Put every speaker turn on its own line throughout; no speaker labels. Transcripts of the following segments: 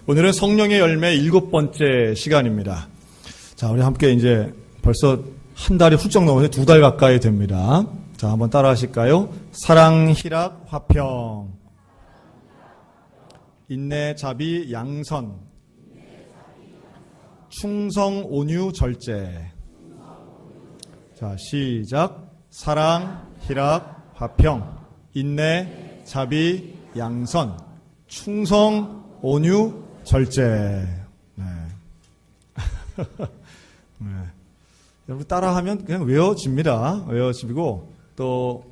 오늘은 성령의 열매 7번째 시간입니다. 자, 우리 함께 이제 벌써 한 달이 훌쩍 넘어서 2달 가까이 됩니다. 자, 한번 따라 하실까요? 사랑, 희락, 화평. 인내, 자비, 양선. 충성, 온유, 절제. 자, 시작. 사랑, 희락, 화평. 인내, 자비, 양선. 충성, 온유, 절제. 네. 네. 여러분 따라하면 그냥 외워집니다. 외워지고 또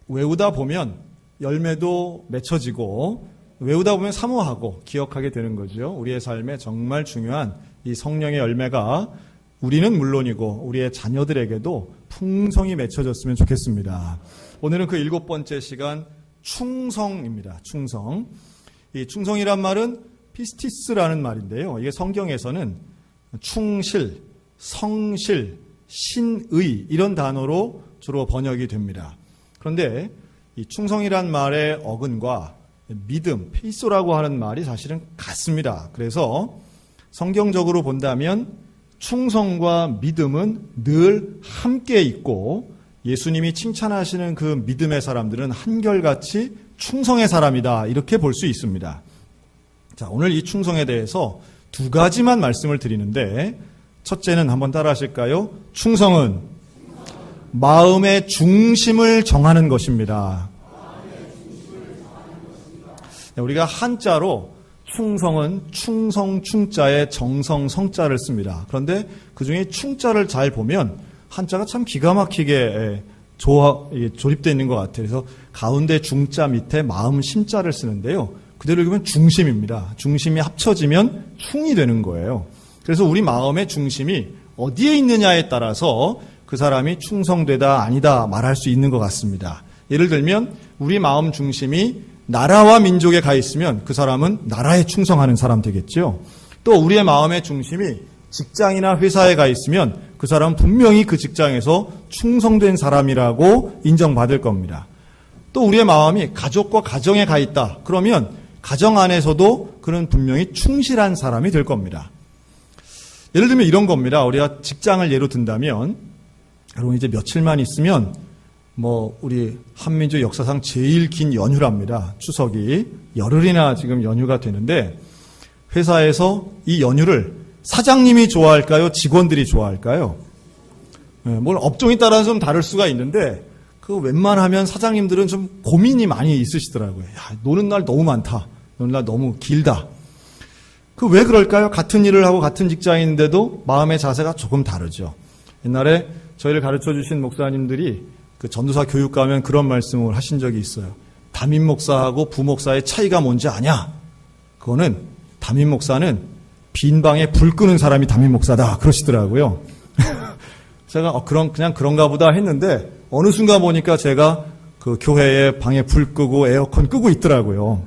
외우다 보면 열매도 맺혀지고 외우다 보면 사모하고 기억하게 되는 거죠. 우리의 삶에 정말 중요한 이 성령의 열매가 우리는 물론이고 우리의 자녀들에게도 풍성히 맺혀졌으면 좋겠습니다. 오늘은 그 7번째 시간 충성입니다. 충성. 이 충성이란 말은 피스티스라는 말인데요. 이게 성경에서는 충실, 성실, 신의 이런 단어로 주로 번역이 됩니다. 그런데 이 충성이란 말의 어근과 믿음, 페이소라고 하는 말이 사실은 같습니다. 그래서 성경적으로 본다면 충성과 믿음은 늘 함께 있고 예수님이 칭찬하시는 그 믿음의 사람들은 한결같이 충성의 사람이다 이렇게 볼 수 있습니다. 자, 오늘 이 충성에 대해서 2가지만 말씀을 드리는데 첫째는 한번 따라 하실까요? 충성은 마음의 중심을 정하는 것입니다. 우리가 한자로 충성은 충성 충자에 정성 성자를 씁니다. 그런데 그중에 충자를 잘 보면 한자가 참 기가 막히게 조립되어 있는 것 같아요. 그래서 가운데 중자 밑에 마음 심자를 쓰는데요. 그대로 읽으면 중심입니다. 중심이 합쳐지면 충이 되는 거예요. 그래서 우리 마음의 중심이 어디에 있느냐에 따라서 그 사람이 충성되다 아니다 말할 수 있는 것 같습니다. 예를 들면 우리 마음 중심이 나라와 민족에 가 있으면 그 사람은 나라에 충성하는 사람 되겠죠. 또 우리의 마음의 중심이 직장이나 회사에 가 있으면 그 사람은 분명히 그 직장에서 충성된 사람이라고 인정받을 겁니다. 또 우리의 마음이 가족과 가정에 가 있다. 그러면 가정 안에서도 그는 분명히 충실한 사람이 될 겁니다. 예를 들면 이런 겁니다. 우리가 직장을 예로 든다면 여러분 이제 며칠만 있으면 우리 한민족 역사상 제일 긴 연휴랍니다. 추석이 열흘이나 지금 연휴가 되는데 회사에서 이 연휴를 사장님이 좋아할까요? 직원들이 좋아할까요? 뭘 업종에 따라서 좀 다를 수가 있는데 그 웬만하면 사장님들은 좀 고민이 많이 있으시더라고요. 야, 노는 날 너무 많다. 노는 날 너무 길다. 그 왜 그럴까요? 같은 일을 하고 같은 직장인데도 마음의 자세가 조금 다르죠. 옛날에 저희를 가르쳐 주신 목사님들이 그 전도사 교육 가면 그런 말씀을 하신 적이 있어요. 담임 목사하고 부목사의 차이가 뭔지 아냐? 그거는 담임 목사는 빈 방에 불 끄는 사람이 담임 목사다. 그러시더라고요. 제가 그냥 그런가 보다 했는데 어느 순간 보니까 제가 그 교회에 방에 불 끄고 에어컨 끄고 있더라고요.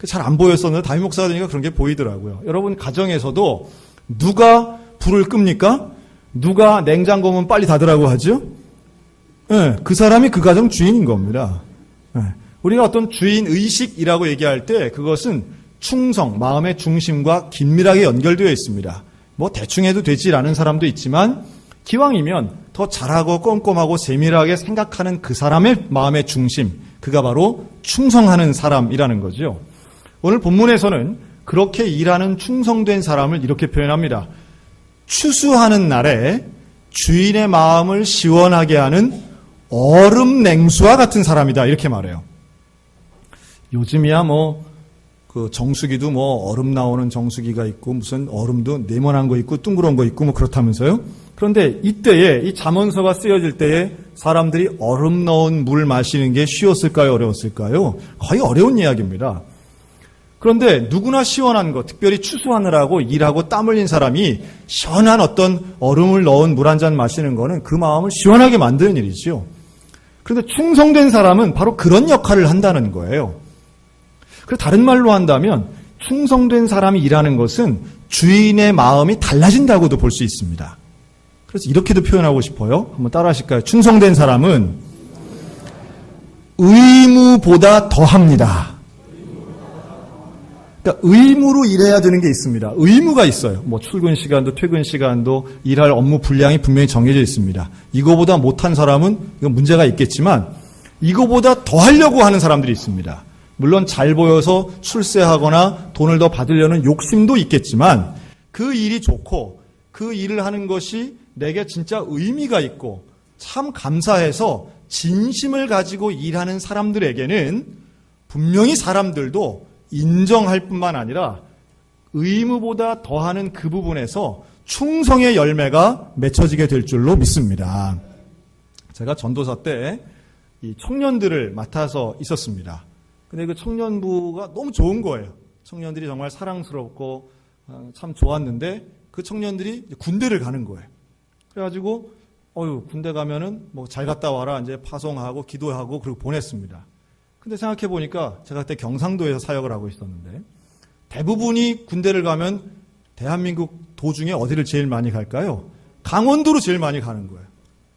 잘 안 보였었는데 담임 목사가 되니까 그런 게 보이더라고요. 여러분 가정에서도 누가 불을 끕니까? 누가 냉장고 문 빨리 닫으라고 하죠? 그 사람이 그 가정 주인인 겁니다. 우리가 어떤 주인 의식이라고 얘기할 때 그것은 충성, 마음의 중심과 긴밀하게 연결되어 있습니다. 대충 해도 되지라는 사람도 있지만 기왕이면 더 잘하고 꼼꼼하고 세밀하게 생각하는 그 사람의 마음의 중심, 그가 바로 충성하는 사람이라는 거죠. 오늘 본문에서는 그렇게 일하는 충성된 사람을 이렇게 표현합니다. 추수하는 날에 주인의 마음을 시원하게 하는 얼음 냉수와 같은 사람이다 이렇게 말해요. 요즘이야 그 정수기도 얼음 나오는 정수기가 있고 무슨 얼음도 네모난 거 있고 둥그런 거 있고 그렇다면서요. 그런데 이때에 이 잠언서가 쓰여질 때에 사람들이 얼음 넣은 물 마시는 게 쉬웠을까요? 어려웠을까요? 거의 어려운 이야기입니다. 그런데 누구나 시원한 거, 특별히 추수하느라고 일하고 땀 흘린 사람이 시원한 어떤 얼음을 넣은 물 한 잔 마시는 거는 그 마음을 시원하게 만드는 일이죠. 그런데 충성된 사람은 바로 그런 역할을 한다는 거예요. 그래서 다른 말로 한다면 충성된 사람이 일하는 것은 주인의 마음이 달라진다고도 볼 수 있습니다. 그래서 이렇게도 표현하고 싶어요. 한번 따라 하실까요? 충성된 사람은 의무보다 더합니다. 그러니까 의무로 일해야 되는 게 있습니다. 의무가 있어요. 뭐 출근 시간도 퇴근 시간도 일할 업무 분량이 분명히 정해져 있습니다. 이거보다 못한 사람은 이건 문제가 있겠지만 이거보다 더 하려고 하는 사람들이 있습니다. 물론 잘 보여서 출세하거나 돈을 더 받으려는 욕심도 있겠지만 그 일이 좋고 그 일을 하는 것이 내게 진짜 의미가 있고 참 감사해서 진심을 가지고 일하는 사람들에게는 분명히 사람들도 인정할 뿐만 아니라 의무보다 더하는 그 부분에서 충성의 열매가 맺혀지게 될 줄로 믿습니다. 제가 전도사 때 이 청년들을 맡아서 있었습니다. 근데 그 청년부가 너무 좋은 거예요. 청년들이 정말 사랑스럽고 참 좋았는데 그 청년들이 군대를 가는 거예요. 그래가지고 군대 가면은 뭐 잘 갔다 와라 이제 파송하고 기도하고 그리고 보냈습니다. 근데 생각해 보니까 제가 그때 경상도에서 사역을 하고 있었는데 대부분이 군대를 가면 대한민국 도 중에 어디를 제일 많이 갈까요? 강원도로 제일 많이 가는 거예요.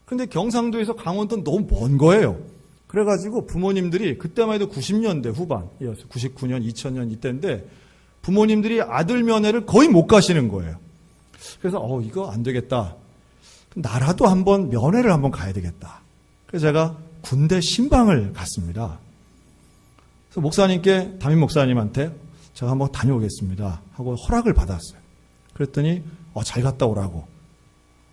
근데 경상도에서 강원도는 너무 먼 거예요. 그래가지고 부모님들이 그때만 해도 90년대 후반이었어요. 99년, 2000년 이때인데 부모님들이 아들 면회를 거의 못 가시는 거예요. 그래서 이거 안 되겠다. 나라도 한번 면회를 한번 가야 되겠다. 그래서 제가 군대 신방을 갔습니다. 그래서 목사님께 담임 목사님한테 제가 한번 다녀오겠습니다 하고 허락을 받았어요. 그랬더니 잘 갔다 오라고.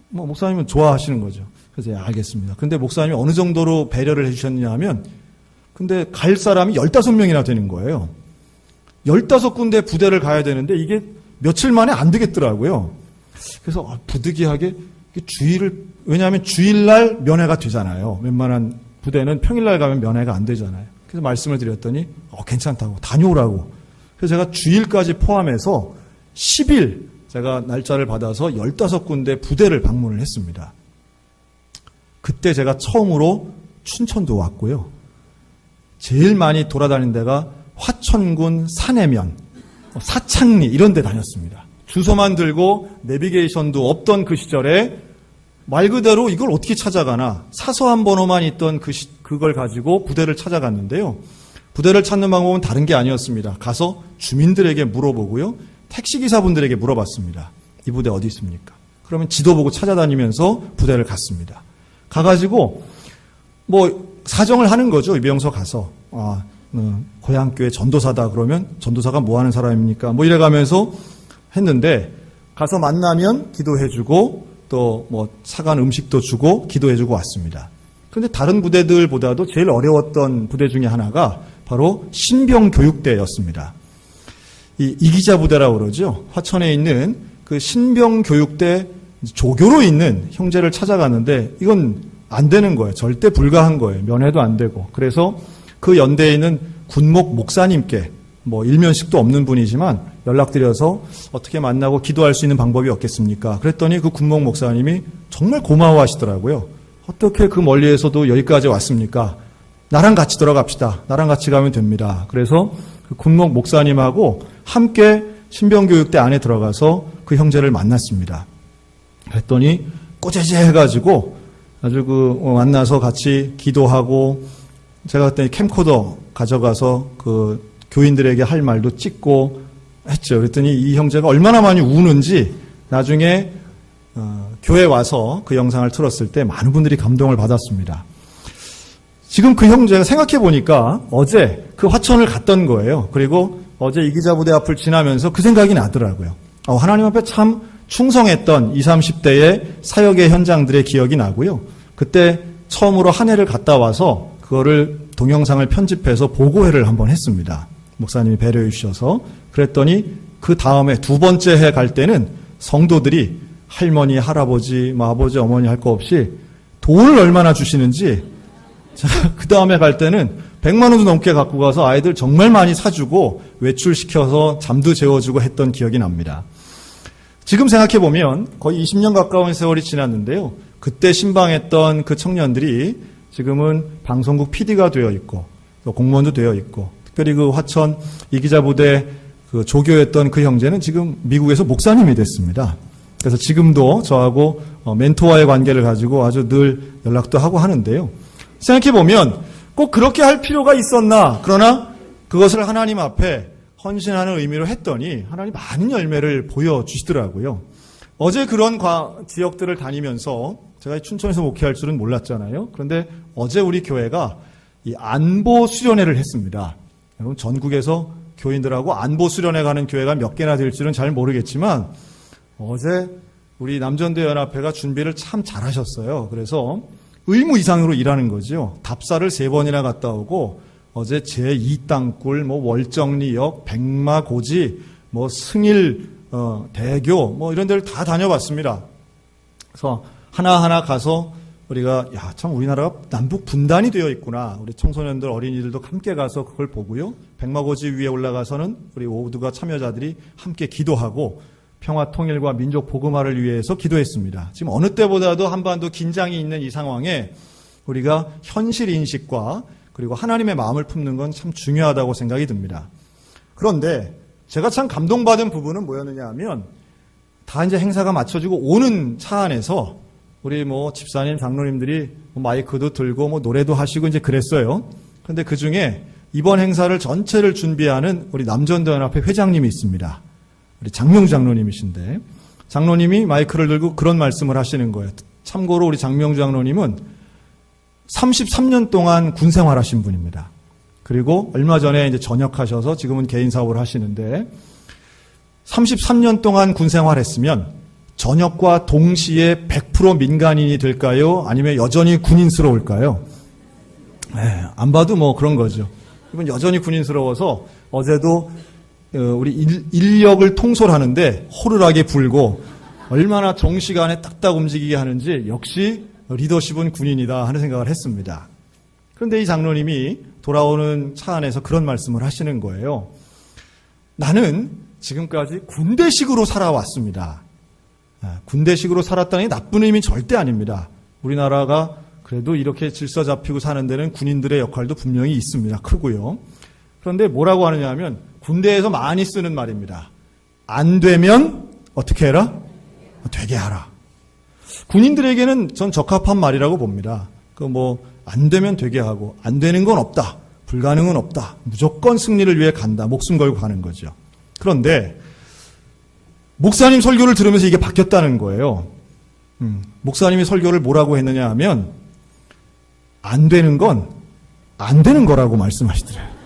뭐 목사님은 좋아하시는 거죠. 그래서 알겠습니다. 근데 목사님이 어느 정도로 배려를 해주셨냐 하면 근데 갈 사람이 15명이나 되는 거예요. 15군데 부대를 가야 되는데 이게 며칠 만에 안 되겠더라고요. 그래서 부득이하게 왜냐하면 주일날 면회가 되잖아요. 웬만한 부대는 평일날 가면 면회가 안 되잖아요. 그래서 말씀을 드렸더니 괜찮다고 다녀오라고. 그래서 제가 주일까지 포함해서 10일 제가 날짜를 받아서 15군데 부대를 방문을 했습니다. 그때 제가 처음으로 춘천도 왔고요. 제일 많이 돌아다닌 데가 화천군 사내면, 사창리 이런 데 다녔습니다. 주소만 들고 내비게이션도 없던 그 시절에 말 그대로 이걸 어떻게 찾아가나 사소한 번호만 있던 그걸 가지고 부대를 찾아갔는데요. 부대를 찾는 방법은 다른 게 아니었습니다. 가서 주민들에게 물어보고요. 택시기사분들에게 물어봤습니다. 이 부대 어디 있습니까? 그러면 지도 보고 찾아다니면서 부대를 갔습니다. 가가지고 뭐 사정을 하는 거죠. 이병서 가서 고향교회 전도사다 그러면 전도사가 뭐 하는 사람입니까? 뭐 이래가면서 했는데 가서 만나면 기도해주고 또 뭐 사간 음식도 주고 기도해주고 왔습니다. 그런데 다른 부대들보다도 제일 어려웠던 부대 중에 하나가 바로 신병교육대였습니다. 이기자 부대라고 그러죠. 화천에 있는 그 신병교육대 조교로 있는 형제를 찾아갔는데 이건 안 되는 거예요. 절대 불가한 거예요. 면회도 안 되고. 그래서 그 연대에 있는 군목 목사님께 뭐 일면식도 없는 분이지만 연락드려서 어떻게 만나고 기도할 수 있는 방법이 없겠습니까? 그랬더니 그 군목 목사님이 정말 고마워하시더라고요. 어떻게 그 멀리에서도 여기까지 왔습니까? 나랑 같이 들어갑시다. 나랑 같이 가면 됩니다. 그래서 그 군목 목사님하고 함께 신병교육대 안에 들어가서 그 형제를 만났습니다. 그랬더니 꼬재재 해가지고 아주 만나서 같이 기도하고 제가 그때 캠코더 가져가서 그 교인들에게 할 말도 찍고 했죠. 그랬더니 이 형제가 얼마나 많이 우는지 나중에 교회 와서 그 영상을 틀었을 때 많은 분들이 감동을 받았습니다. 지금 그 형제가 생각해 보니까 어제 그 화천을 갔던 거예요. 그리고 어제 이기자 부대 앞을 지나면서 그 생각이 나더라고요. 하나님 앞에 참 충성했던 20, 30대의 사역의 현장들의 기억이 나고요. 그때 처음으로 한 해를 갔다 와서 그거를 동영상을 편집해서 보고회를 한번 했습니다. 목사님이 배려해 주셔서. 그랬더니 그 다음에 두 번째 해 갈 때는 성도들이 할머니, 할아버지, 아버지, 어머니 할 거 없이 돈을 얼마나 주시는지 그 다음에 갈 때는 100만 원도 넘게 갖고 가서 아이들 정말 많이 사주고 외출시켜서 잠도 재워주고 했던 기억이 납니다. 지금 생각해보면 거의 20년 가까운 세월이 지났는데요. 그때 신방했던 그 청년들이 지금은 방송국 PD가 되어 있고 또 공무원도 되어 있고 특별히 그 화천 이기자 부대 그 조교였던 그 형제는 지금 미국에서 목사님이 됐습니다. 그래서 지금도 저하고 멘토와의 관계를 가지고 아주 늘 연락도 하고 하는데요. 생각해보면 꼭 그렇게 할 필요가 있었나? 그러나 그것을 하나님 앞에 헌신하는 의미로 했더니 하나님 많은 열매를 보여주시더라고요. 어제 그런 지역들을 다니면서 제가 춘천에서 목회할 줄은 몰랐잖아요. 그런데 어제 우리 교회가 이 안보 수련회를 했습니다. 여러분 전국에서 교인들하고 안보 수련회 가는 교회가 몇 개나 될지는 잘 모르겠지만 어제 우리 남전도 연합회가 준비를 참 잘하셨어요. 그래서 의무 이상으로 일하는 거죠. 답사를 3번이나 갔다 오고 어제 제2땅굴, 월정리역, 백마고지, 승일 대교, 이런 데를 다 다녀봤습니다. 그래서 하나하나 가서 우리가, 참 우리나라가 남북 분단이 되어 있구나. 우리 청소년들, 어린이들도 함께 가서 그걸 보고요. 백마고지 위에 올라가서는 우리 모두가 참여자들이 함께 기도하고 평화 통일과 민족 복음화를 위해서 기도했습니다. 지금 어느 때보다도 한반도 긴장이 있는 이 상황에 우리가 현실 인식과 그리고 하나님의 마음을 품는 건 참 중요하다고 생각이 듭니다. 그런데 제가 참 감동받은 부분은 뭐였느냐 하면 다 이제 행사가 마쳐지고 오는 차 안에서 우리 집사님, 장로님들이 마이크도 들고 노래도 하시고 이제 그랬어요. 그런데 그 중에 이번 행사를 전체를 준비하는 우리 남전도연합회 회장님이 있습니다. 우리 장명주 장로님이신데 장로님이 마이크를 들고 그런 말씀을 하시는 거예요. 참고로 우리 장명주 장로님은 33년 동안 군 생활하신 분입니다. 그리고 얼마 전에 이제 전역하셔서 지금은 개인 사업을 하시는데 33년 동안 군 생활했으면 전역과 동시에 100% 민간인이 될까요? 아니면 여전히 군인스러울까요? 안 봐도 그런 거죠. 이건 여전히 군인스러워서 어제도 우리 인력을 통솔하는데 호루라기 불고 얼마나 정시간에 딱딱 움직이게 하는지 역시 리더십은 군인이다 하는 생각을 했습니다. 그런데 이 장로님이 돌아오는 차 안에서 그런 말씀을 하시는 거예요. 나는 지금까지 군대식으로 살아왔습니다. 군대식으로 살았다는 게 나쁜 의미 절대 아닙니다. 우리나라가 그래도 이렇게 질서 잡히고 사는 데는 군인들의 역할도 분명히 있습니다. 크고요. 그런데 뭐라고 하느냐 하면 군대에서 많이 쓰는 말입니다. 안 되면 어떻게 해라? 되게 하라. 군인들에게는 전 적합한 말이라고 봅니다. 안 되면 되게 하고 안 되는 건 없다. 불가능은 없다. 무조건 승리를 위해 간다. 목숨 걸고 가는 거죠. 그런데 목사님 설교를 들으면서 이게 바뀌었다는 거예요. 목사님이 설교를 뭐라고 했느냐 하면 안 되는 건 안 되는 거라고 말씀하시더래요.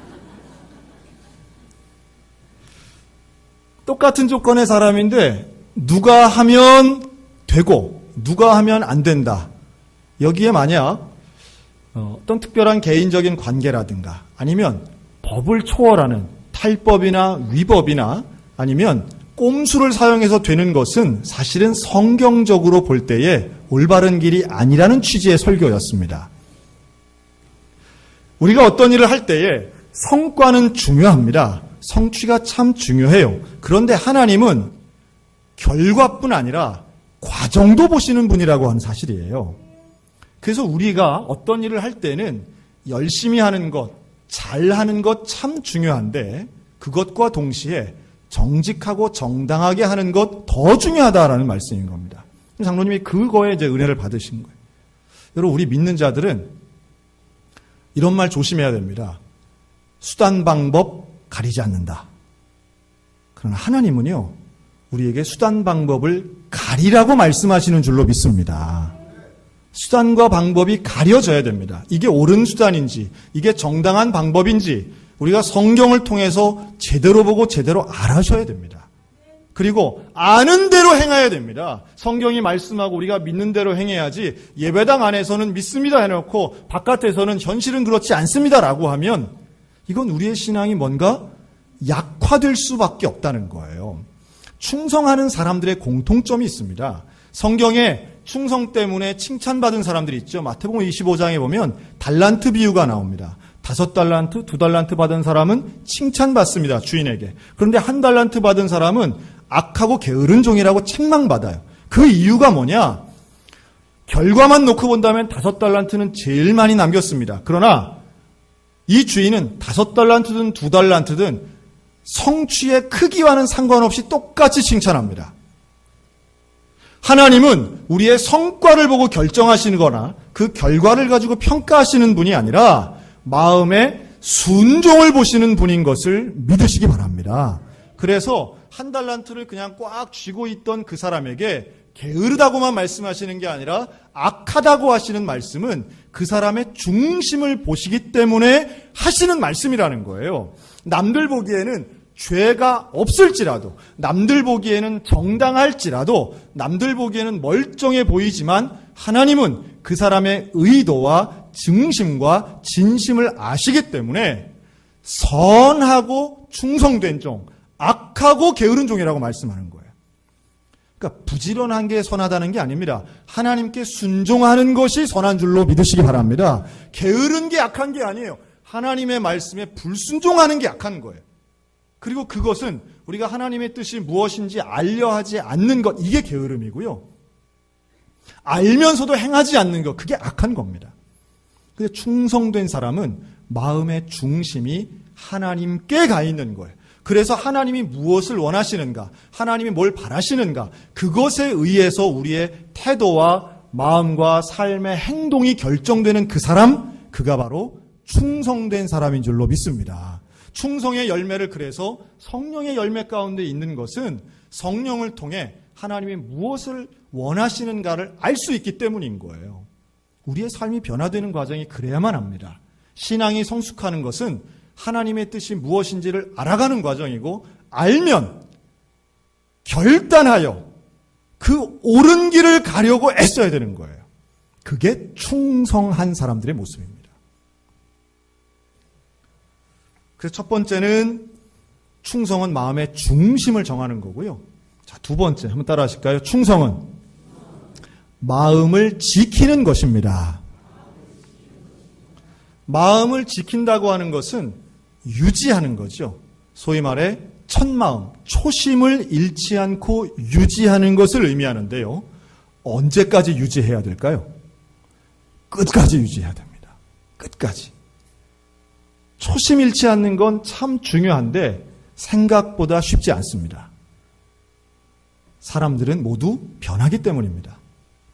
똑같은 조건의 사람인데 누가 하면 되고 누가 하면 안 된다. 여기에 만약 어떤 특별한 개인적인 관계라든가 아니면 법을 초월하는 탈법이나 위법이나 아니면 꼼수를 사용해서 되는 것은 사실은 성경적으로 볼 때에 올바른 길이 아니라는 취지의 설교였습니다. 우리가 어떤 일을 할 때에 성과는 중요합니다. 성취가 참 중요해요. 그런데 하나님은 결과뿐 아니라 과정도 보시는 분이라고 하는 사실이에요. 그래서 우리가 어떤 일을 할 때는 열심히 하는 것, 잘하는 것 참 중요한데 그것과 동시에 정직하고 정당하게 하는 것 더 중요하다라는 말씀인 겁니다. 장로님이 그거에 이제 은혜를 받으신 거예요. 여러분, 우리 믿는 자들은 이런 말 조심해야 됩니다. 수단 방법 가리지 않는다. 그러나 하나님은요, 우리에게 수단 방법을 가리라고 말씀하시는 줄로 믿습니다. 수단과 방법이 가려져야 됩니다. 이게 옳은 수단인지, 이게 정당한 방법인지 우리가 성경을 통해서 제대로 보고 제대로 알아셔야 됩니다. 그리고 아는 대로 행해야 됩니다. 성경이 말씀하고 우리가 믿는 대로 행해야지 예배당 안에서는 믿습니다 해놓고 바깥에서는 현실은 그렇지 않습니다라고 하면 이건 우리의 신앙이 뭔가 약화될 수밖에 없다는 거예요. 충성하는 사람들의 공통점이 있습니다. 성경에 충성 때문에 칭찬받은 사람들이 있죠. 마태복음 25장에 보면 달란트 비유가 나옵니다. 5달란트, 2달란트 받은 사람은 칭찬받습니다. 주인에게. 그런데 1달란트 받은 사람은 악하고 게으른 종이라고 책망받아요. 그 이유가 뭐냐? 결과만 놓고 본다면 5달란트는 제일 많이 남겼습니다. 그러나 이 주인은 5달란트든 2달란트든 성취의 크기와는 상관없이 똑같이 칭찬합니다. 하나님은 우리의 성과를 보고 결정하시는 거나 그 결과를 가지고 평가하시는 분이 아니라 마음의 순종을 보시는 분인 것을 믿으시기 바랍니다. 그래서 한 달란트를 그냥 꽉 쥐고 있던 그 사람에게 게으르다고만 말씀하시는 게 아니라 악하다고 하시는 말씀은 그 사람의 중심을 보시기 때문에 하시는 말씀이라는 거예요. 남들 보기에는 죄가 없을지라도, 남들 보기에는 정당할지라도, 남들 보기에는 멀쩡해 보이지만 하나님은 그 사람의 의도와 증심과 진심을 아시기 때문에 선하고 충성된 종, 악하고 게으른 종이라고 말씀하는 거예요. 그러니까 부지런한 게 선하다는 게 아닙니다. 하나님께 순종하는 것이 선한 줄로 믿으시기 바랍니다. 게으른 게 악한 게 아니에요. 하나님의 말씀에 불순종하는 게 악한 거예요. 그리고 그것은 우리가 하나님의 뜻이 무엇인지 알려 하지 않는 것, 이게 게으름이고요. 알면서도 행하지 않는 것, 그게 악한 겁니다. 근데 충성된 사람은 마음의 중심이 하나님께 가 있는 거예요. 그래서 하나님이 무엇을 원하시는가, 하나님이 뭘 바라시는가, 그것에 의해서 우리의 태도와 마음과 삶의 행동이 결정되는 그 사람, 그가 바로 충성된 사람인 줄로 믿습니다. 충성의 열매를 그래서 성령의 열매 가운데 있는 것은 성령을 통해 하나님이 무엇을 원하시는가를 알 수 있기 때문인 거예요. 우리의 삶이 변화되는 과정이 그래야만 합니다. 신앙이 성숙하는 것은 하나님의 뜻이 무엇인지를 알아가는 과정이고, 알면 결단하여 그 옳은 길을 가려고 애써야 되는 거예요. 그게 충성한 사람들의 모습입니다. 그래서 첫 번째는 충성은 마음의 중심을 정하는 거고요. 자, 두 번째 한번 따라 하실까요? 충성은 마음을 지키는 것입니다. 마음을 지킨다고 하는 것은 유지하는 거죠. 소위 말해 첫 마음, 초심을 잃지 않고 유지하는 것을 의미하는데요. 언제까지 유지해야 될까요? 끝까지 유지해야 됩니다. 끝까지. 초심 잃지 않는 건 참 중요한데 생각보다 쉽지 않습니다. 사람들은 모두 변하기 때문입니다.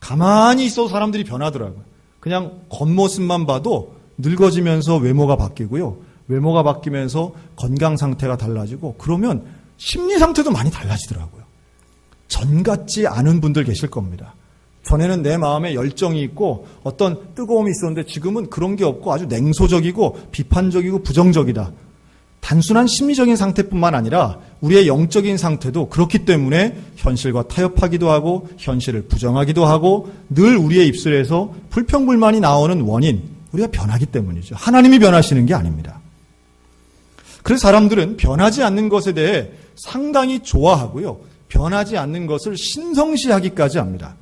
가만히 있어도 사람들이 변하더라고요. 그냥 겉모습만 봐도 늙어지면서 외모가 바뀌고요. 외모가 바뀌면서 건강 상태가 달라지고, 그러면 심리 상태도 많이 달라지더라고요. 전 같지 않은 분들 계실 겁니다. 전에는 내 마음에 열정이 있고 어떤 뜨거움이 있었는데 지금은 그런 게 없고 아주 냉소적이고 비판적이고 부정적이다. 단순한 심리적인 상태뿐만 아니라 우리의 영적인 상태도 그렇기 때문에 현실과 타협하기도 하고 현실을 부정하기도 하고 늘 우리의 입술에서 불평불만이 나오는 원인, 우리가 변하기 때문이죠. 하나님이 변하시는 게 아닙니다. 그래서 사람들은 변하지 않는 것에 대해 상당히 좋아하고요. 변하지 않는 것을 신성시하기까지 합니다.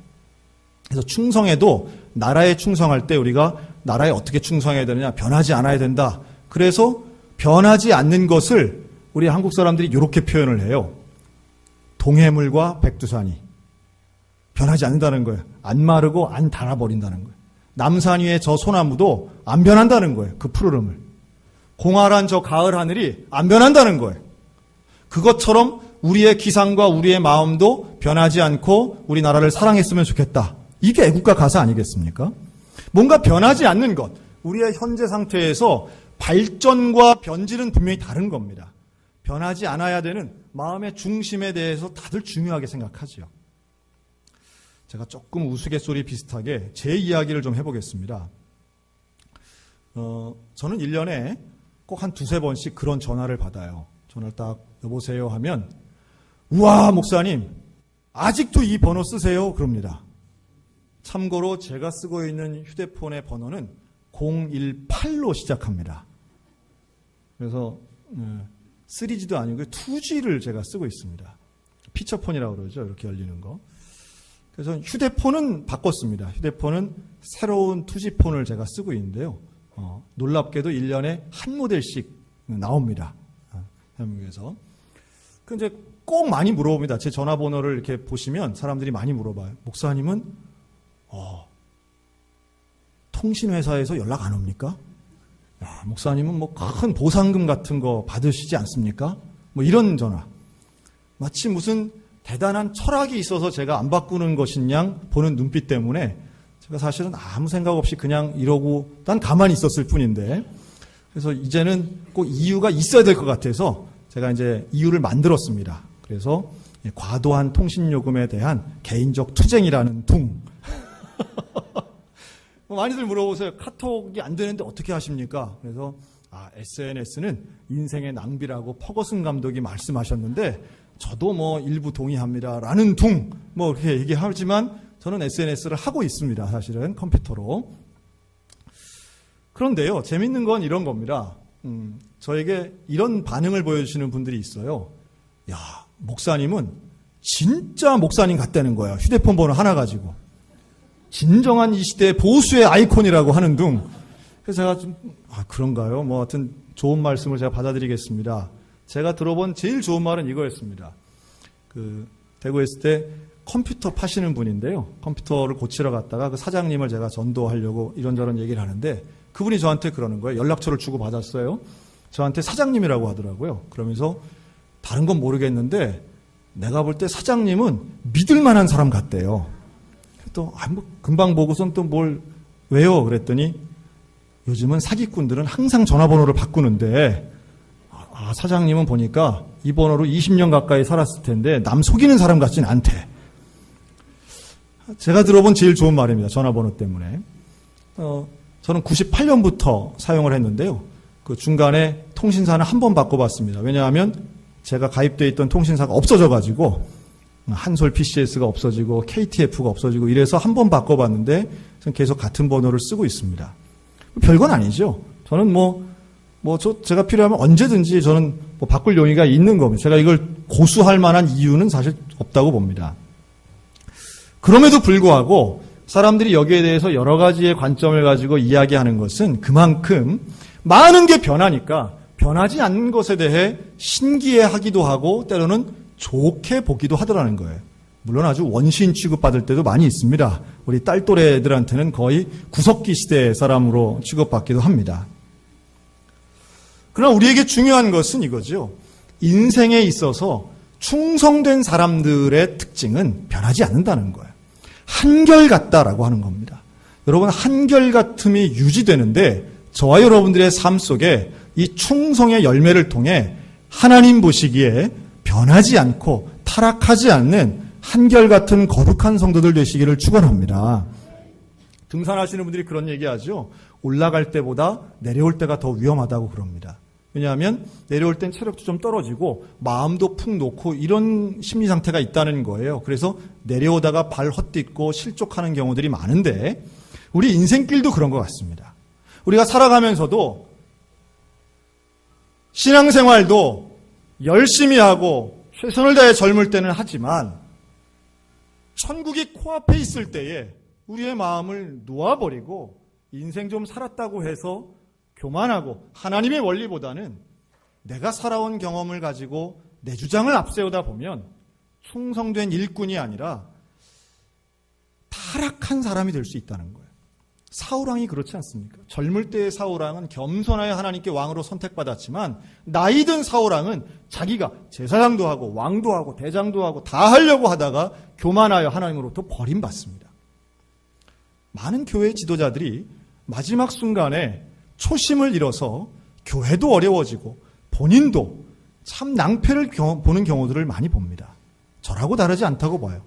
그래서 충성에도 나라에 충성할 때 우리가 나라에 어떻게 충성해야 되느냐, 변하지 않아야 된다. 그래서 변하지 않는 것을 우리 한국 사람들이 이렇게 표현을 해요. 동해물과 백두산이 변하지 않는다는 거예요. 안 마르고 안 닳아버린다는 거예요. 남산 위의 저 소나무도 안 변한다는 거예요. 그 푸르름을. 공활한 저 가을 하늘이 안 변한다는 거예요. 그것처럼 우리의 기상과 우리의 마음도 변하지 않고 우리나라를 사랑했으면 좋겠다. 이게 애국가 가사 아니겠습니까? 뭔가 변하지 않는 것, 우리의 현재 상태에서 발전과 변질은 분명히 다른 겁니다. 변하지 않아야 되는 마음의 중심에 대해서 다들 중요하게 생각하죠. 제가 조금 우스갯소리 비슷하게 제 이야기를 좀 해보겠습니다. 저는 1년에 꼭 한 두세 번씩 그런 전화를 받아요. 전화를 딱 여보세요 하면 우와 목사님 아직도 이 번호 쓰세요? 그럽니다. 참고로 제가 쓰고 있는 휴대폰의 번호는 018로 시작합니다. 그래서 3G도 아니고 2G를 제가 쓰고 있습니다. 피처폰이라고 그러죠. 이렇게 열리는 거. 그래서 휴대폰은 바꿨습니다. 휴대폰은 새로운 2G폰을 제가 쓰고 있는데요. 놀랍게도 1년에 한 모델씩 나옵니다. 대한민국에서. 근데 꼭 많이 물어봅니다. 제 전화번호를 이렇게 보시면 사람들이 많이 물어봐요. 목사님은 통신회사에서 연락 안 옵니까? 야, 목사님은 뭐 큰 보상금 같은 거 받으시지 않습니까? 뭐 이런 전화. 마치 무슨 대단한 철학이 있어서 제가 안 바꾸는 것인 양 보는 눈빛 때문에 제가 사실은 아무 생각 없이 그냥 이러고 난 가만히 있었을 뿐인데 그래서 이제는 꼭 이유가 있어야 될 것 같아서 제가 이제 이유를 만들었습니다. 그래서 과도한 통신요금에 대한 개인적 투쟁이라는 둥. 많이들 물어보세요. 카톡이 안 되는데 어떻게 하십니까? 그래서 SNS는 인생의 낭비라고 퍼거슨 감독이 말씀하셨는데 저도 뭐 일부 동의합니다. 라는 둥. 뭐 그렇게 얘기하지만 저는 SNS를 하고 있습니다. 사실은 컴퓨터로. 그런데요. 재밌는 건 이런 겁니다. 저에게 이런 반응을 보여주시는 분들이 있어요. 야, 목사님은 진짜 목사님 같다는 거야. 휴대폰 번호 하나 가지고. 진정한 이 시대의 보수의 아이콘이라고 하는 둥. 그래서 제가 좀, 그런가요? 뭐 하여튼 좋은 말씀을 제가 받아들이겠습니다. 제가 들어본 제일 좋은 말은 이거였습니다. 대구에 있을 때 컴퓨터 파시는 분인데요. 컴퓨터를 고치러 갔다가 그 사장님을 제가 전도하려고 이런저런 얘기를 하는데 그분이 저한테 그러는 거예요. 연락처를 주고 받았어요. 저한테 사장님이라고 하더라고요. 그러면서 다른 건 모르겠는데 내가 볼 때 사장님은 믿을 만한 사람 같대요. 또 금방 보고선 또 뭘 왜요? 그랬더니 요즘은 사기꾼들은 항상 전화번호를 바꾸는데 사장님은 보니까 이 번호로 20년 가까이 살았을 텐데 남 속이는 사람 같진 않대. 제가 들어본 제일 좋은 말입니다. 전화번호 때문에. 저는 98년부터 사용을 했는데요. 그 중간에 통신사는 한 번 바꿔봤습니다. 왜냐하면 제가 가입되어 있던 통신사가 없어져가지고 한솔 PCS가 없어지고 KTF가 없어지고 이래서 한 번 바꿔봤는데 저는 계속 같은 번호를 쓰고 있습니다. 별건 아니죠. 저는 제가 필요하면 언제든지 저는 바꿀 용의가 있는 겁니다. 제가 이걸 고수할 만한 이유는 사실 없다고 봅니다. 그럼에도 불구하고 사람들이 여기에 대해서 여러 가지의 관점을 가지고 이야기하는 것은 그만큼 많은 게 변하니까 변하지 않는 것에 대해 신기해하기도 하고 때로는 좋게 보기도 하더라는 거예요. 물론 아주 원시인 취급받을 때도 많이 있습니다. 우리 딸또래들한테는 거의 구석기 시대의 사람으로 취급받기도 합니다. 그러나 우리에게 중요한 것은 이거죠. 인생에 있어서 충성된 사람들의 특징은 변하지 않는다는 거예요. 한결같다라고 하는 겁니다. 여러분, 한결같음이 유지되는데 저와 여러분들의 삶 속에 이 충성의 열매를 통해 하나님 보시기에 변하지 않고 타락하지 않는 한결같은 거룩한 성도들 되시기를 축원합니다. 등산하시는 분들이 그런 얘기하죠. 올라갈 때보다 내려올 때가 더 위험하다고 그럽니다. 왜냐하면 내려올 땐 체력도 좀 떨어지고 마음도 푹 놓고 이런 심리 상태가 있다는 거예요. 그래서 내려오다가 발 헛딛고 실족하는 경우들이 많은데 우리 인생길도 그런 것 같습니다. 우리가 살아가면서도 신앙생활도 열심히 하고 최선을 다해 젊을 때는 하지만 천국이 코앞에 있을 때에 우리의 마음을 놓아버리고 인생 좀 살았다고 해서 교만하고 하나님의 원리보다는 내가 살아온 경험을 가지고 내 주장을 앞세우다 보면 충성된 일꾼이 아니라 타락한 사람이 될 수 있다는 거예요. 사울왕이 그렇지 않습니까? 젊을 때의 사울왕은 겸손하여 하나님께 왕으로 선택받았지만 나이 든 사울왕은 자기가 제사장도 하고 왕도 하고 대장도 하고 다 하려고 하다가 교만하여 하나님으로부터 버림받습니다. 많은 교회 지도자들이 마지막 순간에 초심을 잃어서 교회도 어려워지고 본인도 참 낭패를 보는 경우들을 많이 봅니다. 저라고 다르지 않다고 봐요.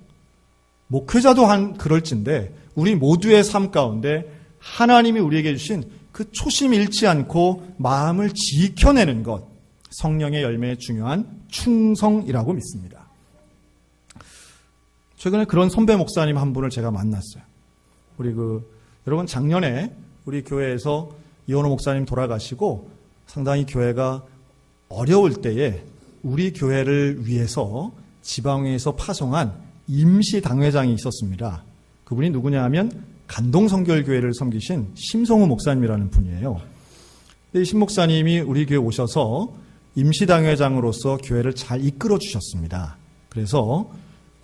목회자도 그럴진데 우리 모두의 삶 가운데 하나님이 우리에게 주신 그 초심 잃지 않고 마음을 지켜내는 것, 성령의 열매의 중요한 충성이라고 믿습니다. 최근에 그런 선배 목사님 한 분을 제가 만났어요. 여러분 작년에 우리 교회에서 이원호 목사님 돌아가시고 상당히 교회가 어려울 때에 우리 교회를 위해서 지방회에서 파송한 임시 당회장이 있었습니다. 그분이 누구냐 하면 간동성결교회를 섬기신 심성우 목사님이라는 분이에요. 이 심 목사님이 우리 교회 오셔서 임시 당회장으로서 교회를 잘 이끌어 주셨습니다. 그래서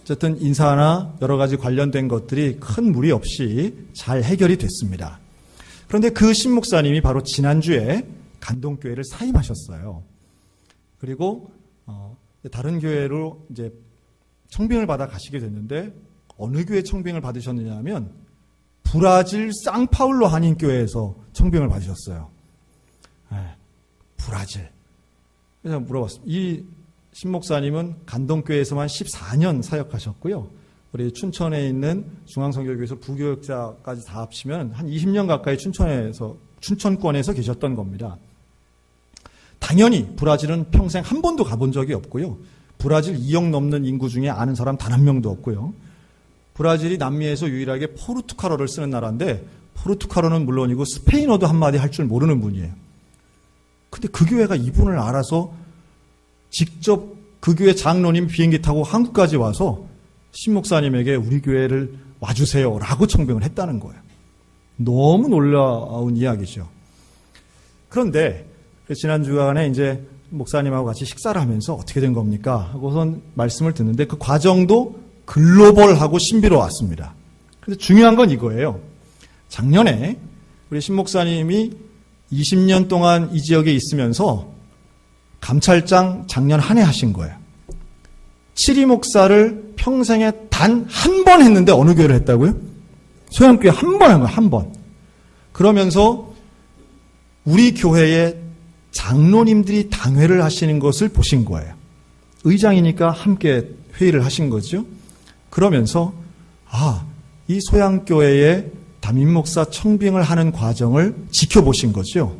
어쨌든 인사나 여러 가지 관련된 것들이 큰 무리 없이 잘 해결이 됐습니다. 그런데 그 심 목사님이 바로 지난주에 간동교회를 사임하셨어요. 그리고 다른 교회로 이제 청빙을 받아 가시게 됐는데 어느 교회 청빙을 받으셨느냐 하면 브라질 상파울로 한인교회에서 청빙을 받으셨어요. 브라질. 그래서 물어봤습니다. 이 신목사님은 간동교회에서만 14년 사역하셨고요. 우리 춘천에 있는 중앙선교교에서 부교역자까지 다 합치면 한 20년 가까이 춘천권에서 계셨던 겁니다. 당연히 브라질은 평생 한 번도 가본 적이 없고요. 브라질 2억 넘는 인구 중에 아는 사람 단 한 명도 없고요. 브라질이 남미에서 유일하게 포르투갈어를 쓰는 나라인데 포르투갈어는 물론이고 스페인어도 한마디 할 줄 모르는 분이에요. 근데 그 교회가 이분을 알아서 직접 그 교회 장로님 비행기 타고 한국까지 와서 신 목사님에게 우리 교회를 와주세요 라고 청빙을 했다는 거예요. 너무 놀라운 이야기죠. 그런데 지난 주간에 이제 목사님하고 같이 식사를 하면서 어떻게 된 겁니까? 하고선 말씀을 듣는데 그 과정도 글로벌하고 신비로웠습니다. 그래서 중요한 건 이거예요. 작년에 우리 신 목사님이 20년 동안 이 지역에 있으면서 감찰장 작년 한 해 하신 거예요. 7위 목사를 평생에 단 한 번 했는데 어느 교회를 했다고요? 소양교회 한 번 한 거예요. 한 번. 그러면서 우리 교회에 장로님들이 당회를 하시는 것을 보신 거예요. 의장이니까 함께 회의를 하신 거죠. 그러면서 이 소양교회의 담임 목사 청빙을 하는 과정을 지켜보신 거죠.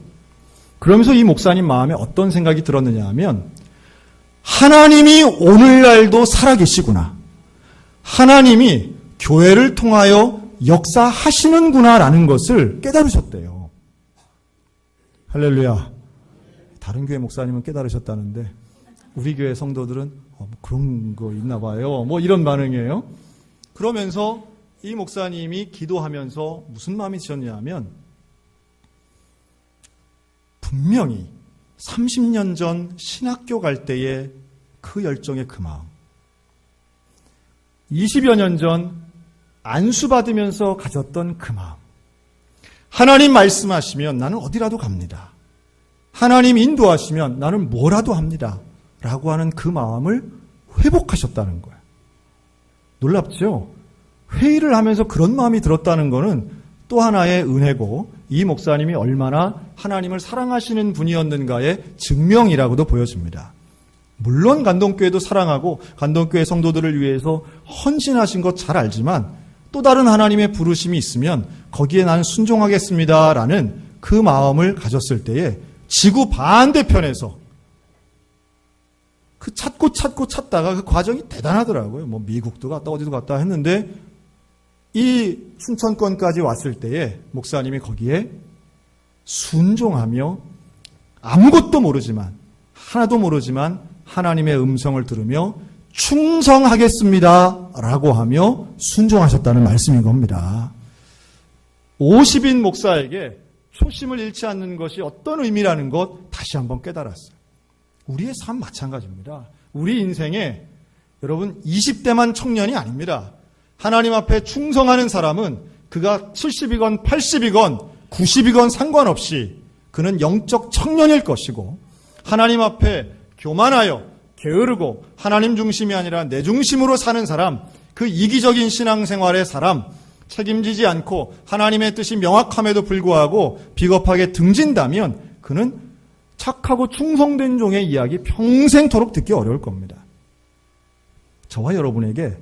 그러면서 이 목사님 마음에 어떤 생각이 들었느냐 하면 하나님이 오늘날도 살아계시구나. 하나님이 교회를 통하여 역사하시는구나라는 것을 깨달으셨대요. 할렐루야. 다른 교회 목사님은 깨달으셨다는데 우리 교회 성도들은 그런 거 있나 봐요. 이런 반응이에요. 그러면서 이 목사님이 기도하면서 무슨 마음이 드셨냐면 분명히 30년 전 신학교 갈 때의 그 열정의 그 마음, 20여 년 전 안수받으면서 가졌던 그 마음, 하나님 말씀하시면 나는 어디라도 갑니다. 하나님 인도하시면 나는 뭐라도 합니다. 라고 하는 그 마음을 회복하셨다는 거예요. 놀랍죠? 회의를 하면서 그런 마음이 들었다는 것은 또 하나의 은혜고 이 목사님이 얼마나 하나님을 사랑하시는 분이었는가의 증명이라고도 보여집니다. 물론 간동교회도 사랑하고 간동교회 성도들을 위해서 헌신하신 것 잘 알지만 또 다른 하나님의 부르심이 있으면 거기에 나는 순종하겠습니다라는 그 마음을 가졌을 때에 지구 반대편에서 그 찾다가 그 과정이 대단하더라고요. 미국도 갔다 어디도 갔다 했는데 이 춘천권까지 왔을 때에 목사님이 거기에 순종하며 아무것도 모르지만 하나도 모르지만 하나님의 음성을 들으며 충성하겠습니다 라고 하며 순종하셨다는 말씀인 겁니다. 50인 목사에게 초심을 잃지 않는 것이 어떤 의미라는 것 다시 한번 깨달았어요. 우리의 삶 마찬가지입니다. 우리 인생에 여러분 20대만 청년이 아닙니다. 하나님 앞에 충성하는 사람은 그가 70이건 80이건 90이건 상관없이 그는 영적 청년일 것이고 하나님 앞에 교만하여 게으르고 하나님 중심이 아니라 내 중심으로 사는 사람, 그 이기적인 신앙생활의 사람, 책임지지 않고 하나님의 뜻이 명확함에도 불구하고 비겁하게 등진다면 그는 착하고 충성된 종의 이야기 평생토록 듣기 어려울 겁니다. 저와 여러분에게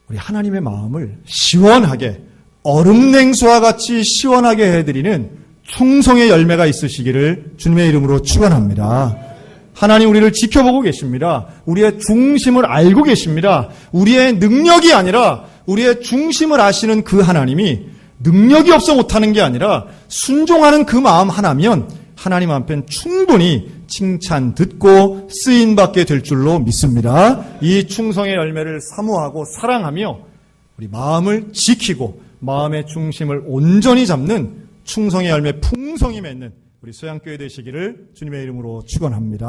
우리 하나님의 마음을 시원하게 얼음냉수와 같이 시원하게 해드리는 충성의 열매가 있으시기를 주님의 이름으로 축원합니다. 하나님 우리를 지켜보고 계십니다. 우리의 중심을 알고 계십니다. 우리의 능력이 아니라 우리의 중심을 아시는 그 하나님이 능력이 없어 못하는 게 아니라 순종하는 그 마음 하나면 하나님 앞엔 충분히 칭찬 듣고 쓰임받게 될 줄로 믿습니다. 이 충성의 열매를 사모하고 사랑하며 우리 마음을 지키고 마음의 중심을 온전히 잡는 충성의 열매 풍성히 맺는 우리 소양교회 되시기를 주님의 이름으로 축원합니다.